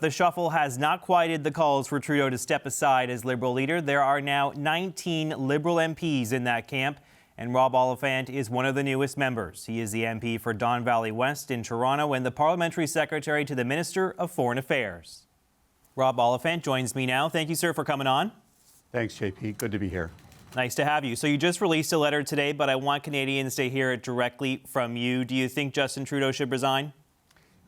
The shuffle has not quieted the calls for Trudeau to step aside as Liberal leader. There are now 19 Liberal MPs in that camp, and Rob Oliphant is one of the newest members. He is the MP for Don Valley West in Toronto and the Parliamentary Secretary to the Minister of Foreign Affairs. Rob Oliphant joins me now. Thank you, sir, for coming on. Thanks, JP. Good to be here. Nice to have you. So you just released a letter today, but I want Canadians to hear it directly from you. Do you think Justin Trudeau should resign?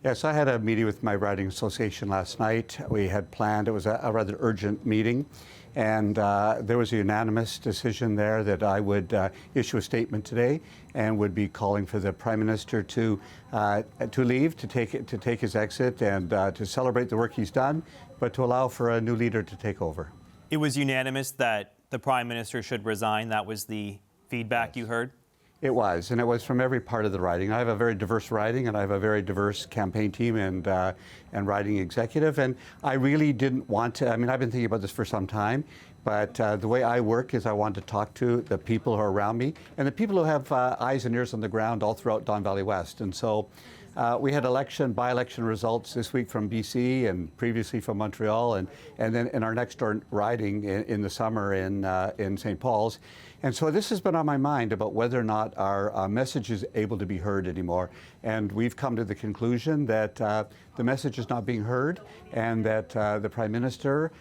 Yes, I had a meeting with my riding association last night. We had planned, it was a rather urgent meeting, and there was a unanimous decision there that I would issue a statement today and would be calling for the Prime Minister to leave, to take his exit, and to celebrate the work he's done, but to allow for a new leader to take over. It was unanimous that the Prime Minister should resign. That was the feedback you heard? It was, and it was from every part of the riding. I have a very diverse riding, and I have a very diverse campaign team and riding executive. And I really didn't want to. I mean, I've been thinking about this for some time, but the way I work is I want to talk to the people who are around me and the people who have eyes and ears on the ground all throughout Don Valley West. And so we had by-election results this week from BC and previously from Montreal, and then in our next door riding in the summer in St. Paul's. And so this has been on my mind about whether or not our message is able to be heard anymore. And we've come to the conclusion that the message is not being heard, and that the Prime Minister,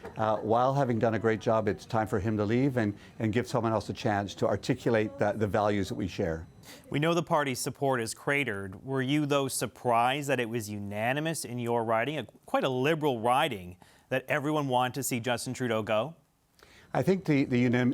while having done a great job, it's time for him to leave and give someone else a chance to articulate the values that we share. We know the party's support is cratered. Were you, though, surprised that it was unanimous in your riding, quite a Liberal riding, that everyone wanted to see Justin Trudeau go? I think the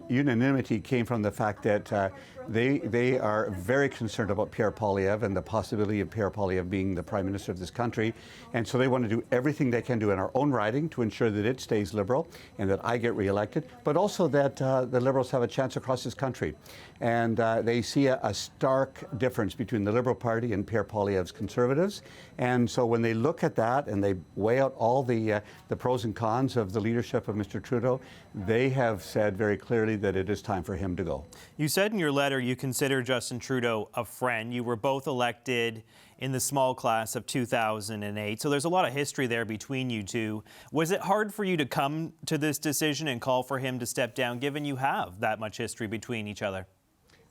unanimity came from the fact that they are very concerned about Pierre Poilievre and the possibility of Pierre Poilievre being the Prime Minister of this country. And so they want to do everything they can do in our own riding to ensure that it stays Liberal and that I get re-elected, but also that the Liberals have a chance across this country. And they see a stark difference between the Liberal Party and Pierre Poilievre's Conservatives. And so when they look at that and they weigh out all the pros and cons of the leadership of Mr. Trudeau, they have said very clearly that it is time for him to go. You said in your letter you consider Justin Trudeau a friend. You were both elected in the small class of 2008, so there's a lot of history there between you two. Was it hard for you to come to this decision and call for him to step down, given you have that much history between each other?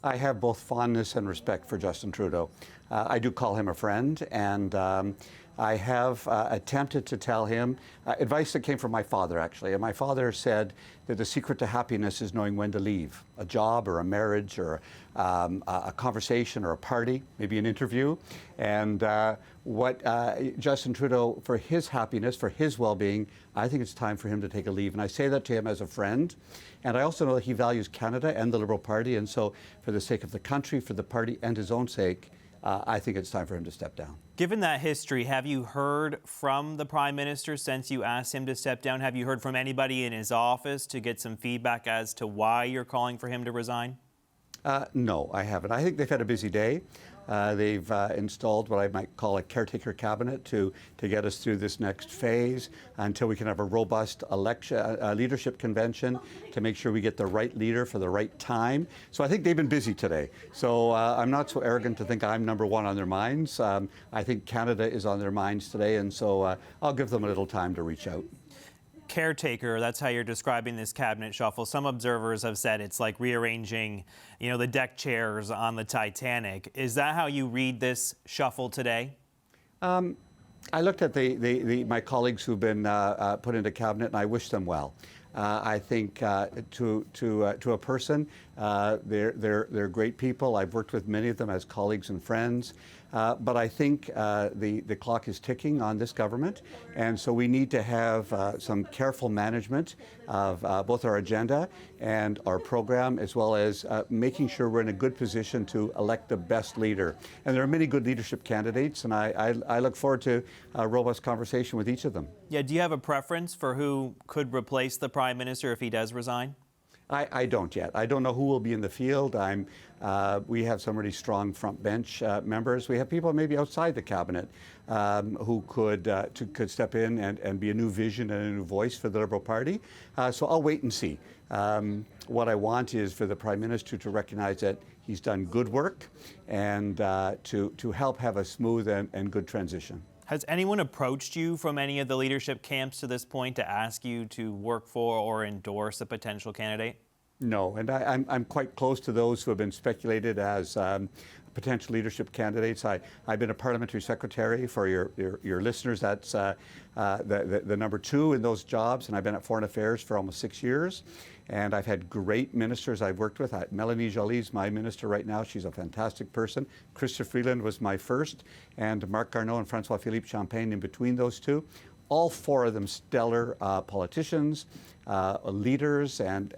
I have both fondness and respect for Justin Trudeau. I do call him a friend, and I have attempted to tell him advice that came from my father, actually. And my father said that the secret to happiness is knowing when to leave a job or a marriage or a conversation or a party, maybe an interview. And what Justin Trudeau, for his happiness, for his well-being, I think it's time for him to take a leave. And I say that to him as a friend. And I also know that he values Canada and the Liberal Party. And so for the sake of the country, for the party, and his own sake, I think it's time for him to step down. Given that history, have you heard from the Prime Minister since you asked him to step down? Have you heard from anybody in his office to get some feedback as to why you're calling for him to resign? No, I haven't. I think they've had a busy day. They've installed what I might call a caretaker cabinet to get us through this next phase until we can have a robust leadership convention to make sure we get the right leader for the right time. So I think they've been busy today. So I'm not so arrogant to think I'm number one on their minds. I think Canada is on their minds today, and so I'll give them a little time to reach out. Caretaker, that's how you're describing this cabinet shuffle. Some observers have said it's like rearranging, the deck chairs on the Titanic. Is that how you read this shuffle today? I looked at my colleagues who've been put into cabinet, and I wish them well. I think to a person, they're great people. I've worked with many of them as colleagues and friends. But I think the clock is ticking on this government, and so we need to have some careful management of both our agenda and our program, as well as making sure we're in a good position to elect the best leader. And there are many good leadership candidates, and I look forward to a robust conversation with each of them. Yeah, do you have a preference for who could replace the Prime Minister if he does resign? I don't yet. I don't know who will be in the field. We have some really strong front bench members. We have people maybe outside the cabinet who could step in and be a new vision and a new voice for the Liberal Party. So I'll wait and see. What I want is for the Prime Minister to recognize that he's done good work and to help have a smooth and good transition. Has anyone approached you from any of the leadership camps to this point to ask you to work for or endorse a potential candidate? No, and I'm quite close to those who have been speculated as potential leadership candidates. I've been a parliamentary secretary for your listeners. That's the number 2 in those jobs, and I've been at Foreign Affairs for almost 6 years. And I've had great ministers I've worked with. Melanie Joly's my minister right now. She's a fantastic person. Chrystia Freeland was my first, and Marc Garneau and François-Philippe Champagne in between those two. All 4 of them stellar politicians, leaders, and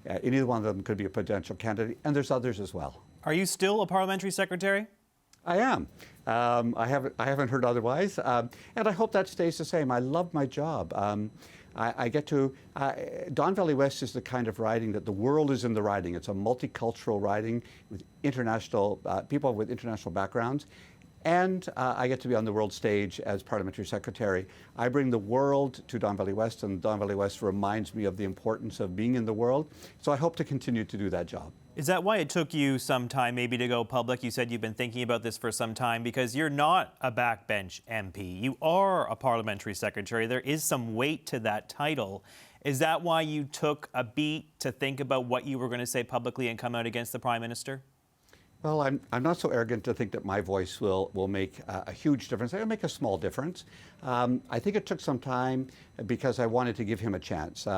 any one of them could be a potential candidate. And there's others as well. Are you still a parliamentary secretary? I am. I haven't heard otherwise, and I hope that stays the same. I love my job. I get to, Don Valley West is the kind of riding that the world is in the riding. It's a multicultural riding with international, people with international backgrounds. And I get to be on the world stage as parliamentary secretary. I bring the world to Don Valley West, and Don Valley West reminds me of the importance of being in the world. So I hope to continue to do that job. Is that why it took you some time maybe to go public? You said you've been thinking about this for some time because you're not a backbench MP. You are a parliamentary secretary. There is some weight to that title. Is that why you took a beat to think about what you were going to say publicly and come out against the Prime Minister? Well, I'm not so arrogant to think that my voice will make a huge difference. It'll make a small difference. I think it took some time because I wanted to give him a chance.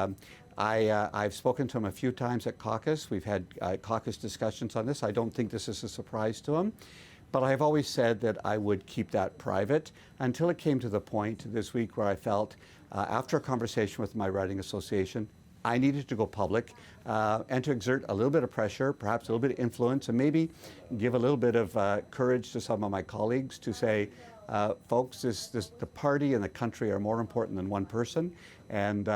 I've spoken to him a few times at caucus. We've had caucus discussions on this. I don't think this is a surprise to him. But I've always said that I would keep that private until it came to the point this week where I felt, after a conversation with my riding association, I needed to go public and to exert a little bit of pressure, perhaps a little bit of influence, and maybe give a little bit of courage to some of my colleagues to say, folks, the party and the country are more important than one person, and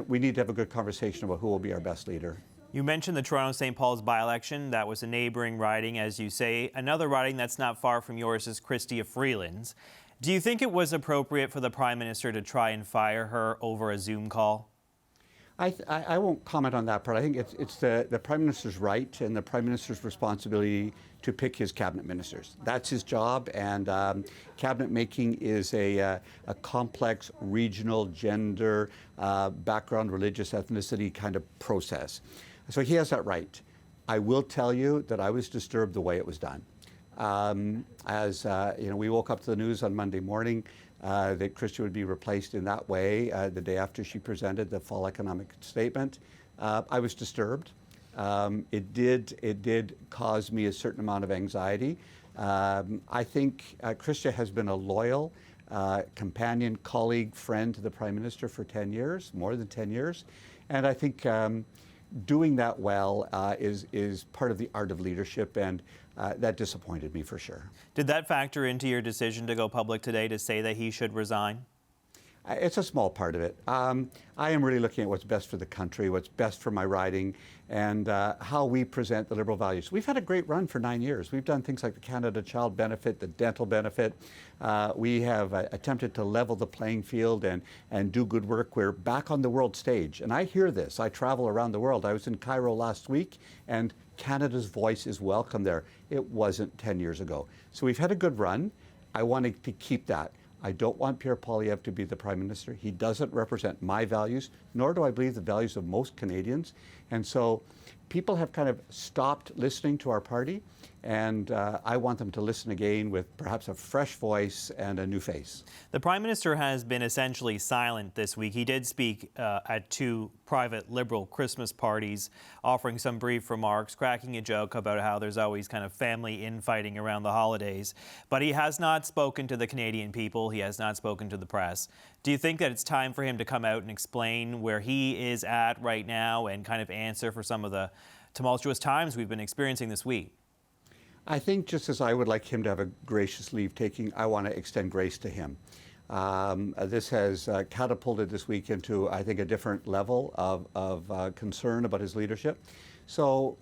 we need to have a good conversation about who will be our best leader. You mentioned the Toronto-St. Paul's by-election. That was a neighbouring riding, as you say. Another riding that's not far from yours is Chrystia Freeland's. Do you think it was appropriate for the Prime Minister to try and fire her over a Zoom call? I won't comment on that part. I think it's the Prime Minister's right and the Prime Minister's responsibility to pick his cabinet ministers. That's his job, and cabinet making is a complex regional, gender, background, religious, ethnicity kind of process. So he has that right. I will tell you that I was disturbed the way it was done. We woke up to the news on Monday morning that Chrystia would be replaced in that way the day after she presented the fall economic statement. I was disturbed. It did cause me a certain amount of anxiety. I think Chrystia has been a loyal companion, colleague, friend to the Prime Minister for 10 years, more than 10 years. And I think doing that well is part of the art of leadership, and that disappointed me for sure. Did that factor into your decision to go public today to say that he should resign? It's a small part of it. I am really looking at what's best for the country, what's best for my riding, and how we present the Liberal values. We've had a great run for 9 years. We've done things like the Canada Child Benefit, the dental benefit. We have attempted to level the playing field and do good work. We're back on the world stage. And I hear this. I travel around the world. I was in Cairo last week, and Canada's voice is welcome there. It wasn't 10 years ago. So we've had a good run. I wanted to keep that. I don't want Pierre Poilievre to be the Prime Minister. He doesn't represent my values, nor do I believe the values of most Canadians. And so people have kind of stopped listening to our party, and I want them to listen again with perhaps a fresh voice and a new face. The Prime Minister has been essentially silent this week. He did speak at 2 private Liberal Christmas parties, offering some brief remarks, cracking a joke about how there's always kind of family infighting around the holidays. But he has not spoken to the Canadian people. He has not spoken to the press. Do you think that it's time for him to come out and explain where he is at right now and kind of answer for some of the tumultuous times we've been experiencing this week? I think just as I would like him to have a gracious leave-taking, I want to extend grace to him. This has catapulted this week into, I think, a different level of concern about his leadership. So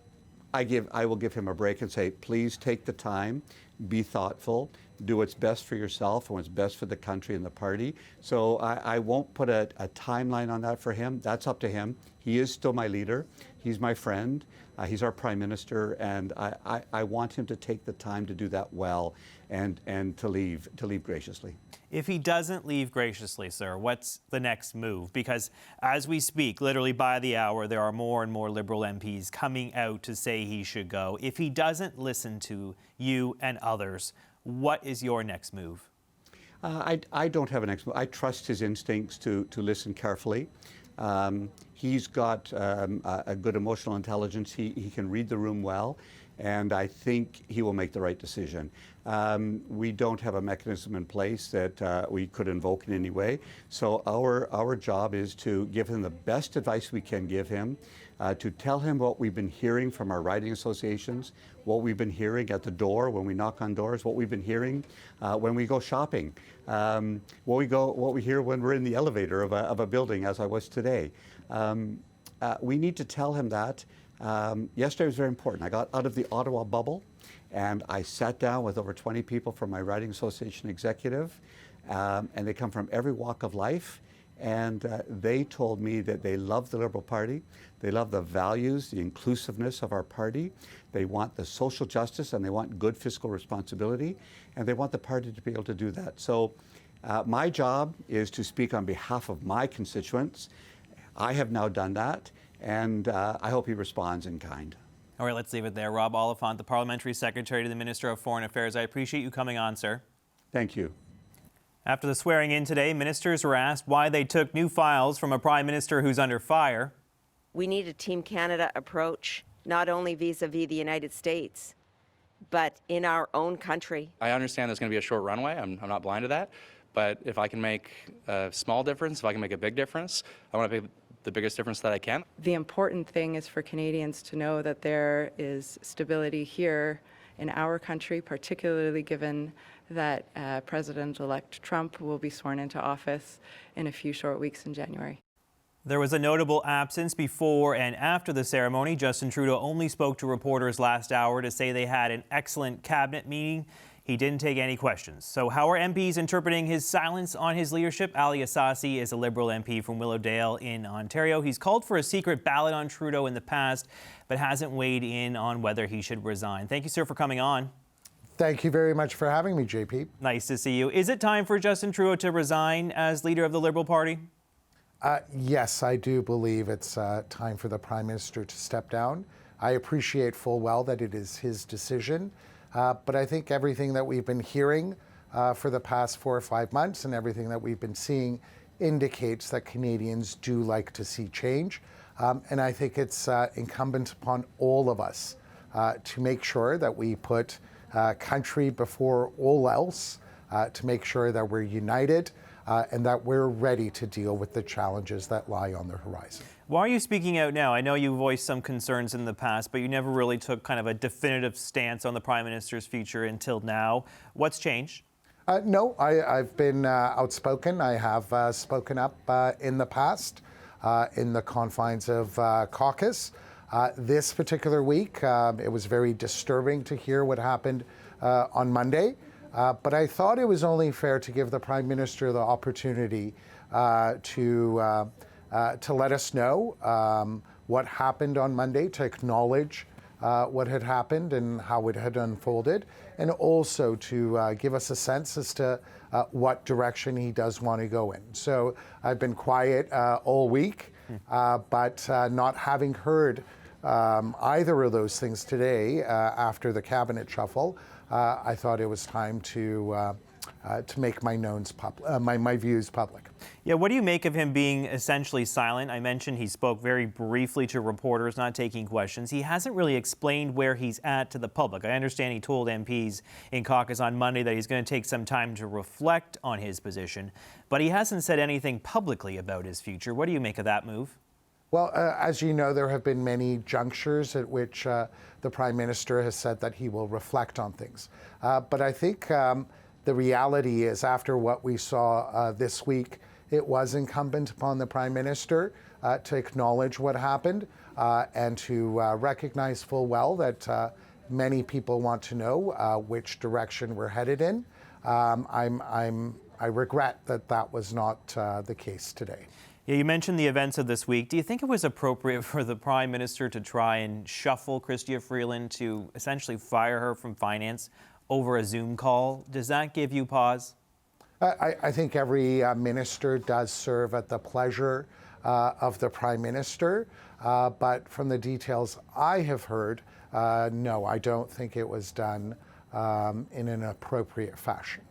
I will give him a break and say, please take the time, be thoughtful, do what's best for yourself and what's best for the country and the party. So I won't put a timeline on that for him. That's up to him. He is still my leader. He's my friend. He's our Prime Minister, and I want him to take the time to do that well and to leave graciously. If he doesn't leave graciously, sir, what's the next move? Because as we speak, literally by the hour, there are more and more Liberal MPs coming out to say he should go. If he doesn't listen to you and others, what is your next move? I don't have an next move. I trust his instincts to listen carefully. He's got a good emotional intelligence. He can read the room well, and I think he will make the right decision. We don't have a mechanism in place that we could invoke in any way. So our job is to give him the best advice we can give him, to tell him what we've been hearing from our riding associations, what we've been hearing at the door when we knock on doors, what we've been hearing when we go shopping, what we hear when we're in the elevator of a building, as I was today. We need to tell him that. Yesterday was very important. I got out of the Ottawa bubble, and I sat down with over 20 people from my riding association executive, and they come from every walk of life. And they told me that they love the Liberal Party. They love the values, the inclusiveness of our party. They want the social justice, and they want good fiscal responsibility. And they want the party to be able to do that. So my job is to speak on behalf of my constituents. I have now done that, and I hope he responds in kind. All right, let's leave it there. Rob Oliphant, the Parliamentary Secretary to the Minister of Foreign Affairs. I appreciate you coming on, sir. Thank you. After the swearing in today, ministers were asked why they took new files from a Prime Minister who's under fire. We need a Team Canada approach, not only vis-a-vis the United States, but in our own country. I understand there's going to be a short runway. I'm not blind to that. But if I can make a small difference, if I can make a big difference, I want to make the biggest difference that I can. The important thing is for Canadians to know that there is stability here in our country, particularly given that President-elect Trump will be sworn into office in a few short weeks in January. There was a notable absence before and after the ceremony. Justin Trudeau only spoke to reporters last hour to say they had an excellent cabinet meeting. He didn't take any questions. So how are MPs interpreting his silence on his leadership? Ali Assasi is a Liberal MP from Willowdale in Ontario. He's called for a secret ballot on Trudeau in the past, but hasn't weighed in on whether he should resign. Thank you, sir, for coming on. Thank you very much for having me, JP. Nice to see you. Is it time for Justin Trudeau to resign as leader of the Liberal Party? Yes, I do believe it's time for the Prime Minister to step down. I appreciate full well that it is his decision, but I think everything that we've been hearing for the past 4 or 5 months and everything that we've been seeing indicates that Canadians do like to see change. And I think it's incumbent upon all of us to make sure that we put country before all else, to make sure that we're united and that we're ready to deal with the challenges that lie on the horizon. Why are you speaking out now? I know you voiced some concerns in the past, but you never really took kind of a definitive stance on the Prime Minister's future until now. What's changed? No, I've been outspoken. I have spoken up in the past in the confines of caucus. This particular week, it was very disturbing to hear what happened on Monday, but I thought it was only fair to give the Prime Minister the opportunity to let us know what happened on Monday, to acknowledge what had happened and how it had unfolded, and also to give us a sense as to what direction he does want to go in. So I've been quiet all week, but not having heard either of those things today after the cabinet shuffle, I thought it was time to make my views public. Yeah, what do you make of him being essentially silent? I mentioned he spoke very briefly to reporters, not taking questions. He hasn't really explained where he's at to the public. I understand he told MPs in caucus on Monday that he's going to take some time to reflect on his position, but he hasn't said anything publicly about his future. What do you make of that move? Well, as you know, there have been many junctures at which the Prime Minister has said that he will reflect on things. But I think the reality is, after what we saw this week, it was incumbent upon the Prime Minister to acknowledge what happened and to recognize full well that many people want to know which direction we're headed in. I regret that that was not the case today. Yeah, you mentioned the events of this week. Do you think it was appropriate for the Prime Minister to try and shuffle Chrystia Freeland to essentially fire her from finance over a Zoom call? Does that give you pause? I think every minister does serve at the pleasure of the Prime Minister, but from the details I have heard, no, I don't think it was done in an appropriate fashion.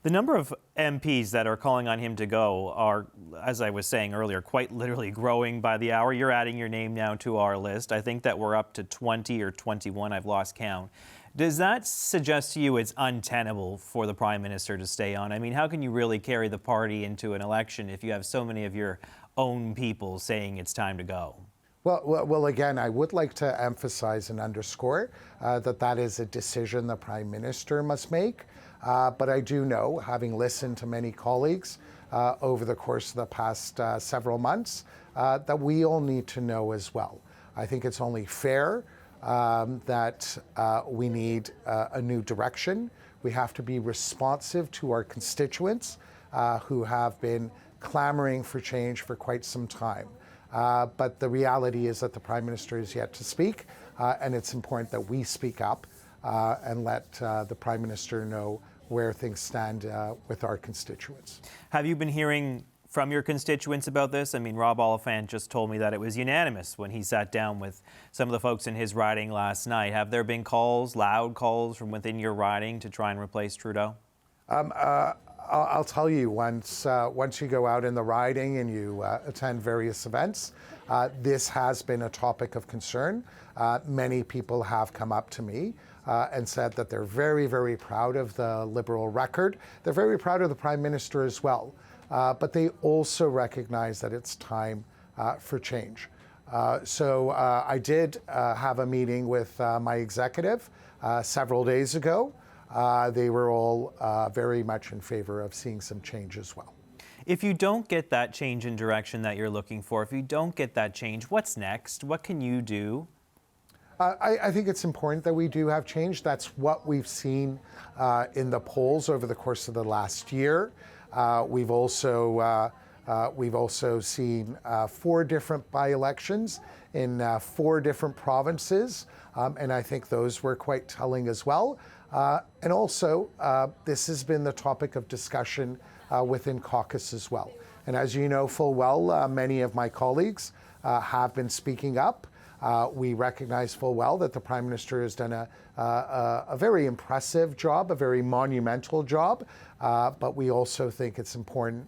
The number of MPs that are calling on him to go are, as I was saying earlier, quite literally growing by the hour. You're adding your name now to our list. I think that we're up to 20 or 21. I've lost count. Does that suggest to you it's untenable for the Prime Minister to stay on? I mean, how can you really carry the party into an election if you have so many of your own people saying it's time to go? Well, again, I would like to emphasize and underscore that is a decision the Prime Minister must make. But I do know, having listened to many colleagues over the course of the past several months, that we all need to know as well. I think it's only fair that we need a new direction. We have to be responsive to our constituents who have been clamoring for change for quite some time. But the reality is that the Prime Minister is yet to speak, and it's important that we speak up and let the Prime Minister know where things stand with our constituents. Have you been hearing from your constituents about this? I mean, Rob Oliphant just told me that it was unanimous when he sat down with some of the folks in his riding last night. Have there been calls, loud calls from within your riding to try and replace Trudeau? I'll tell you, once you go out in the riding and you attend various events, this has been a topic of concern. Many people have come up to me and said that they're very, very proud of the Liberal record. They're very proud of the Prime Minister as well. But they also recognize that it's time for change. So I did have a meeting with my executive several days ago. They were all very much in favor of seeing some change as well. If you don't get that change in direction that you're looking for, if you don't get that change, what's next? What can you do? I think it's important that we do have change. That's what we've seen in the polls over the course of the last year. We've also seen 4 different by-elections in 4 different provinces, and I think those were quite telling as well. And also, this has been the topic of discussion within caucus as well. And as you know full well, many of my colleagues have been speaking up. We recognize full well that the Prime Minister has done a very impressive job, a very monumental job, but we also think it's important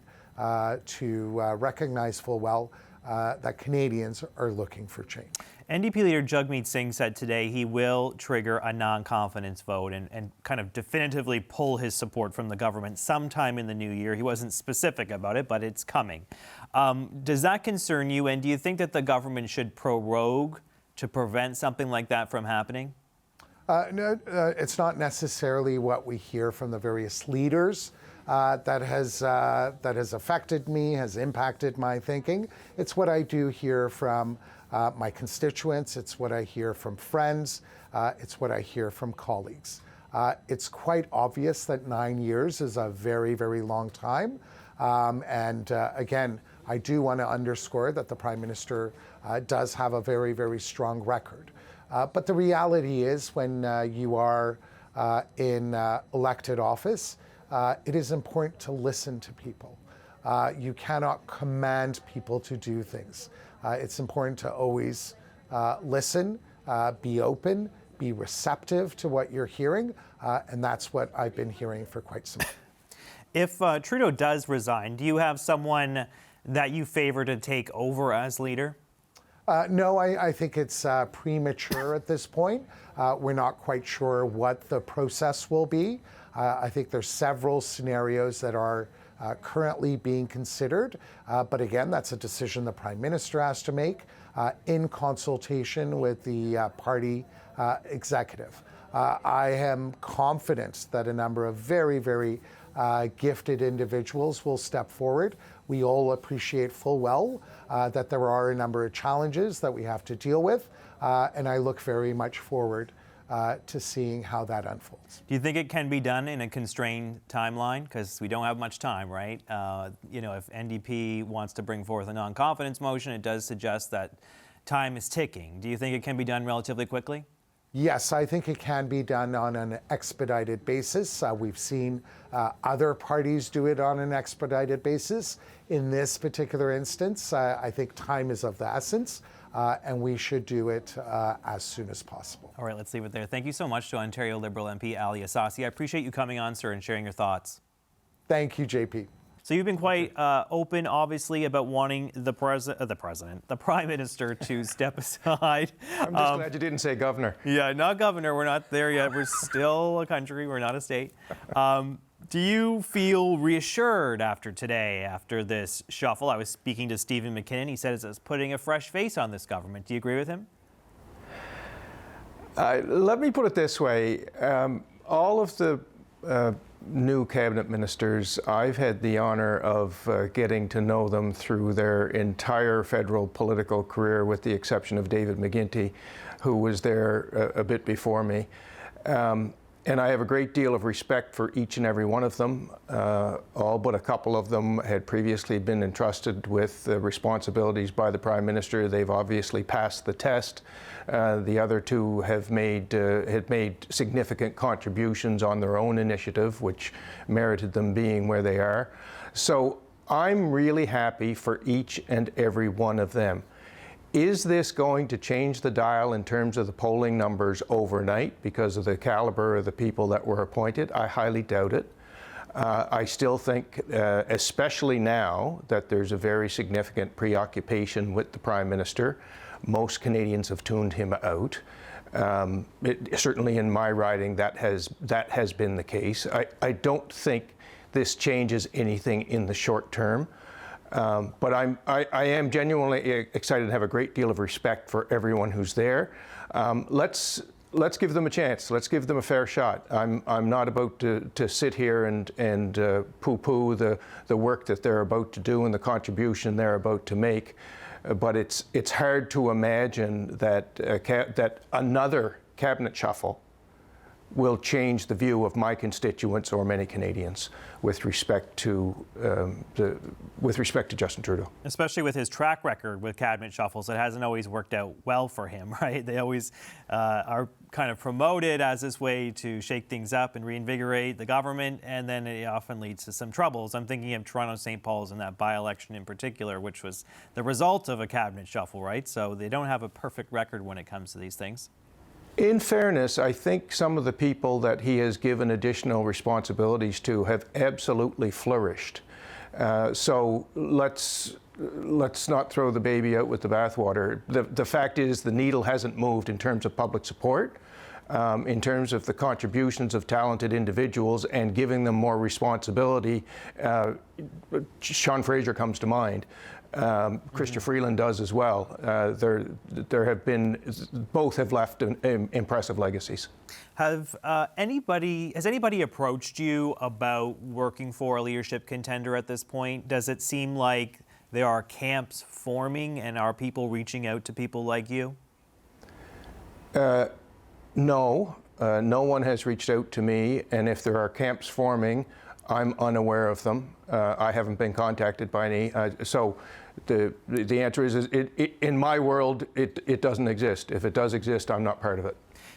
to recognize full well that Canadians are looking for change. NDP leader Jagmeet Singh said today he will trigger a non-confidence vote and kind of definitively pull his support from the government sometime in the new year. He wasn't specific about it, but it's coming. Does that concern you, and do you think that the government should prorogue to prevent something like that from happening? No, it's not necessarily what we hear from the various leaders that has affected me, has impacted my thinking. It's what I do hear from my constituents. It's what I hear from friends. It's what I hear from colleagues. It's quite obvious that 9 years is a very, very long time. And again, I do want to underscore that the Prime Minister does have a very, very strong record. But the reality is when you are in elected office, it is important to listen to people. You cannot command people to do things. It's important to always listen, be open, be receptive to what you're hearing, and that's what I've been hearing for quite some time. If Trudeau does resign, do you have someone that you favor to take over as leader? No, I think it's premature at this point. We're not quite sure what the process will be. I think there's several scenarios that are currently being considered. But again, that's a decision the Prime Minister has to make in consultation with the party executive. I am confident that a number of very, very gifted individuals will step forward. We all appreciate full well that there are a number of challenges that we have to deal with, and I look very much forward to seeing how that unfolds. Do you think it can be done in a constrained timeline? Because we don't have much time, right? If NDP wants to bring forth a non-confidence motion, it does suggest that time is ticking. Do you think it can be done relatively quickly? Yes, I think it can be done on an expedited basis. We've seen other parties do it on an expedited basis. In this particular instance, I think time is of the essence, and we should do it as soon as possible. All right, let's leave it there. Thank you so much to Ontario Liberal MP Ali Assasi. I appreciate you coming on, sir, and sharing your thoughts. Thank you, JP. So you've been quite open, obviously, about wanting the Prime Minister to step aside. I'm just glad you didn't say governor. Yeah, not governor. We're not there yet. We're still a country. We're not a state. Do you feel reassured after today, after this shuffle? I was speaking to Stephen McKinnon. He said it's putting a fresh face on this government. Do you agree with him? Let me put it this way. All of the new cabinet ministers, I've had the honor of getting to know them through their entire federal political career, with the exception of David McGuinty, who was there a bit before me. And I have a great deal of respect for each and every one of them. All but a couple of them had previously been entrusted with responsibilities by the Prime Minister. They've obviously passed the test. The other two have had made significant contributions on their own initiative, which merited them being where they are. So I'm really happy for each and every one of them. Is this going to change the dial in terms of the polling numbers overnight because of the caliber of the people that were appointed? I highly doubt it. I still think, especially now that there's a very significant preoccupation with the Prime Minister, most Canadians have tuned him out. Certainly in my riding, that has been the case. I don't think this changes anything in the short term. But I am genuinely excited and have a great deal of respect for everyone who's there. Let's give them a chance. Let's give them a fair shot. I'm not about to sit here and poo-poo the work that they're about to do and the contribution they're about to make. But it's hard to imagine that that another cabinet shuffle will change the view of my constituents or many Canadians with respect to Justin Trudeau. Especially with his track record with cabinet shuffles, it hasn't always worked out well for him, right? They always are kind of promoted as this way to shake things up and reinvigorate the government, and then it often leads to some troubles. I'm thinking of Toronto St. Paul's and that by-election in particular, which was the result of a cabinet shuffle, right? So they don't have a perfect record when it comes to these things. In fairness, I think some of the people that he has given additional responsibilities to have absolutely flourished. So let's not throw the baby out with the bathwater. The fact is the needle hasn't moved in terms of public support, in terms of the contributions of talented individuals and giving them more responsibility. Sean Fraser comes to mind. Chrystia Freeland does as well. There have been, both have left impressive legacies. Has anybody approached you about working for a leadership contender at this point? Does it seem like there are camps forming, and are people reaching out to people like you? No, no one has reached out to me, and if there are camps forming, I'm unaware of them. I haven't been contacted by any. So the answer is in my world, it doesn't exist. If it does exist, I'm not part of it.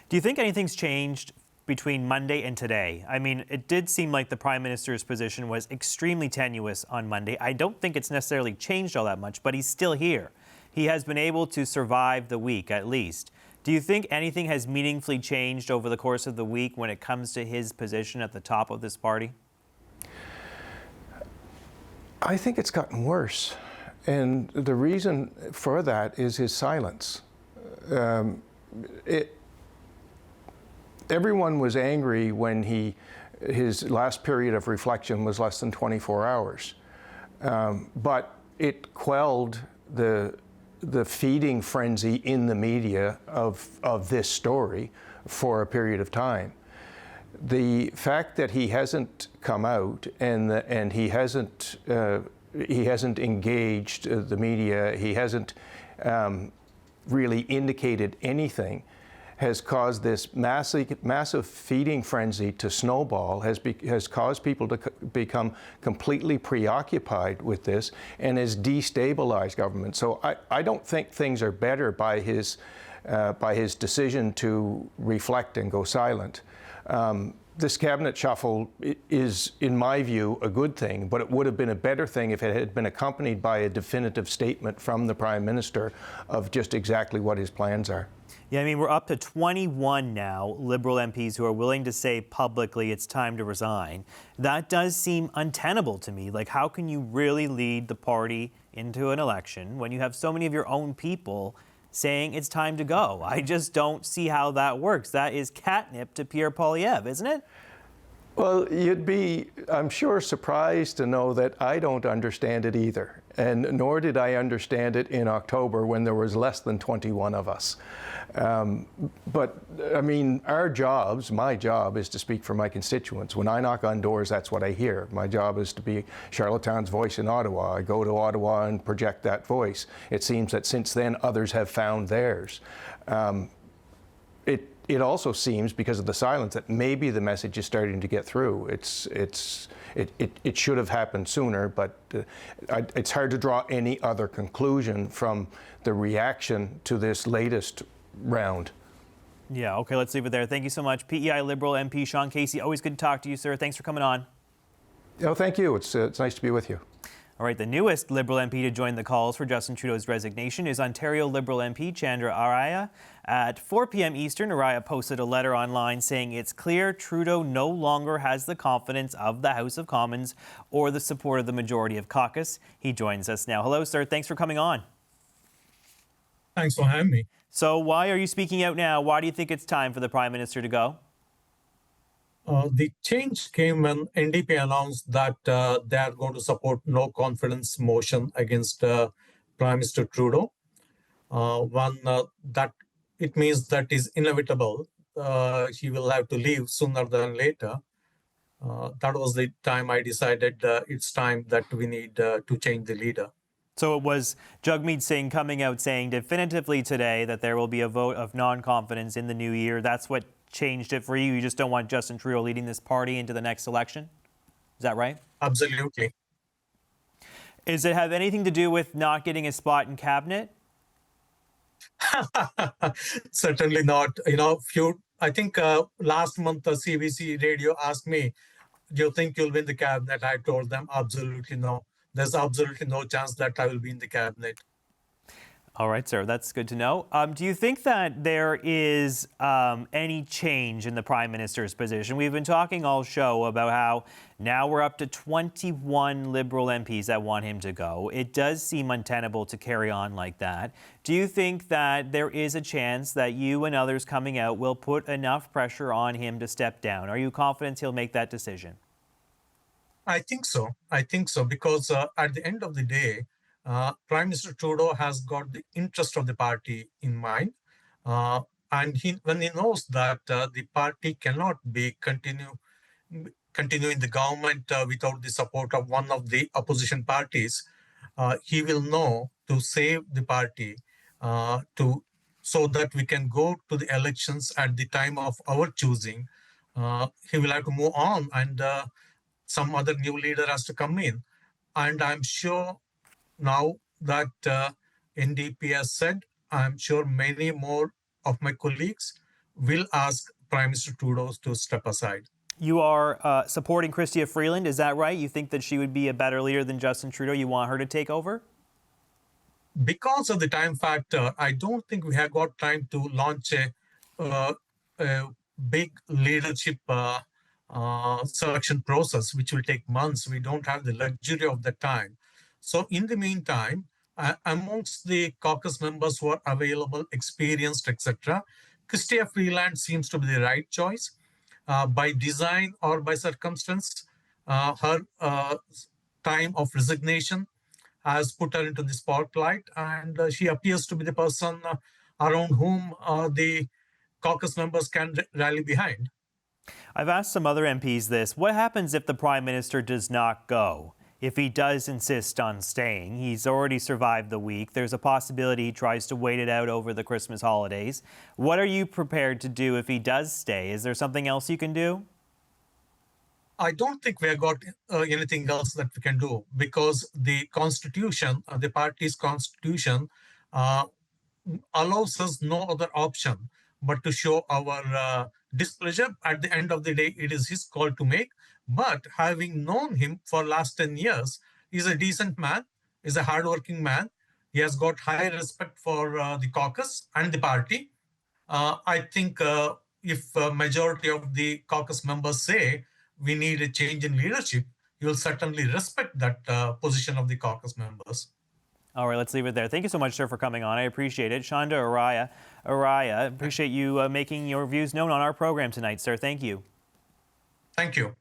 Do you think anything's changed between Monday and today? I mean, it did seem like the Prime Minister's position was extremely tenuous on Monday. I don't think it's necessarily changed all that much, but he's still here. He has been able to survive the week, at least. Do you think anything has meaningfully changed over the course of the week when it comes to his position at the top of this party? I think it's gotten worse. And the reason for that is his silence. Everyone was angry when his last period of reflection was less than 24 hours. But it quelled the feeding frenzy in the media of this story for a period of time. The fact that he hasn't come out and he hasn't engaged the media, he hasn't really indicated anything, has caused this massive feeding frenzy to snowball, has caused people to become completely preoccupied with this, and has destabilized government. So I don't think things are better by his decision to reflect and go silent. This cabinet shuffle is, in my view, a good thing, but it would have been a better thing if it had been accompanied by a definitive statement from the Prime Minister of just exactly what his plans are. Yeah, I mean, we're up to 21 now Liberal MPs who are willing to say publicly it's time to resign. That does seem untenable to me. Like, how can you really lead the party into an election when you have so many of your own people saying it's time to go? I just don't see how that works. That is catnip to Pierre Poilievre, isn't it? Well, you'd be, I'm sure, surprised to know that I don't understand it either. And nor did I understand it in October when there was less than 21 of us. But, I mean, our jobs, my job is to speak for my constituents. When I knock on doors, that's what I hear. My job is to be Charlottetown's voice in Ottawa. I go to Ottawa and project that voice. It seems that since then, others have found theirs. It also seems, because of the silence, that maybe the message is starting to get through. It should have happened sooner, but it's hard to draw any other conclusion from the reaction to this latest round. Yeah, okay, let's leave it there. Thank you so much. PEI Liberal MP Sean Casey, always good to talk to you, sir. Thanks for coming on. Oh, thank you. It's nice to be with you. All right, the newest Liberal MP to join the calls for Justin Trudeau's resignation is Ontario Liberal MP Chandra Araya. At 4 p.m. Eastern, Araya posted a letter online saying it's clear Trudeau no longer has the confidence of the House of Commons or the support of the majority of caucus. He joins us now. Hello, sir. Thanks for coming on. Thanks for having me. So why are you speaking out now? Why do you think it's time for the Prime Minister to go? The change came when NDP announced that they are going to support no confidence motion against Prime Minister Trudeau. That it means that is inevitable. He will have to leave sooner than later. That was the time I decided it's time that we need to change the leader. So it was Jagmeet Singh coming out saying definitively today that there will be a vote of non-confidence in the new year. That's what changed it for you? You just don't want Justin Trudeau leading this party into the next election? Is that right? Absolutely. Does it have anything to do with not getting a spot in cabinet? Certainly not. I think last month CBC Radio asked me, do you think you'll win the cabinet? I told them absolutely no. There's absolutely no chance that I will be in the cabinet. All right, sir. That's good to know. Do you think that there is any change in the Prime Minister's position? We've been talking all show about how now we're up to 21 Liberal MPs that want him to go. It does seem untenable to carry on like that. Do you think that there is a chance that you and others coming out will put enough pressure on him to step down? Are you confident he'll make that decision? I think so. Because at the end of the day, Prime Minister Trudeau has got the interest of the party in mind. And when he knows that the party cannot be continuing the government without the support of one of the opposition parties, he will know to save the party so that we can go to the elections at the time of our choosing. He will have to move on, and some other new leader has to come in. And I'm sure now that NDP has said, I'm sure many more of my colleagues will ask Prime Minister Trudeau to step aside. You are supporting Chrystia Freeland, is that right? You think that she would be a better leader than Justin Trudeau? You want her to take over? Because of the time factor, I don't think we have got time to launch a big leadership selection process, which will take months. We don't have the luxury of the time. So in the meantime, amongst the caucus members who are available, experienced, etc., Chrystia Freeland seems to be the right choice. By design or by circumstance, her time of resignation has put her into the spotlight, and she appears to be the person around whom the caucus members can rally behind. I've asked some other MPs this. What happens if the Prime Minister does not go? If he does insist on staying, he's already survived the week. There's a possibility he tries to wait it out over the Christmas holidays. What are you prepared to do if he does stay? Is there something else you can do? I don't think we have got anything else that we can do, because the constitution, the party's constitution, allows us no other option but to show our displeasure. At the end of the day, it is his call to make. But having known him for last 10 years, he's a decent man, he's a hardworking man. He has got high respect for the caucus and the party. I think if a majority of the caucus members say we need a change in leadership, you'll certainly respect that position of the caucus members. All right, let's leave it there. Thank you so much, sir, for coming on. I appreciate it. Shanda Araya, appreciate you making your views known on our program tonight, sir. Thank you. Thank you.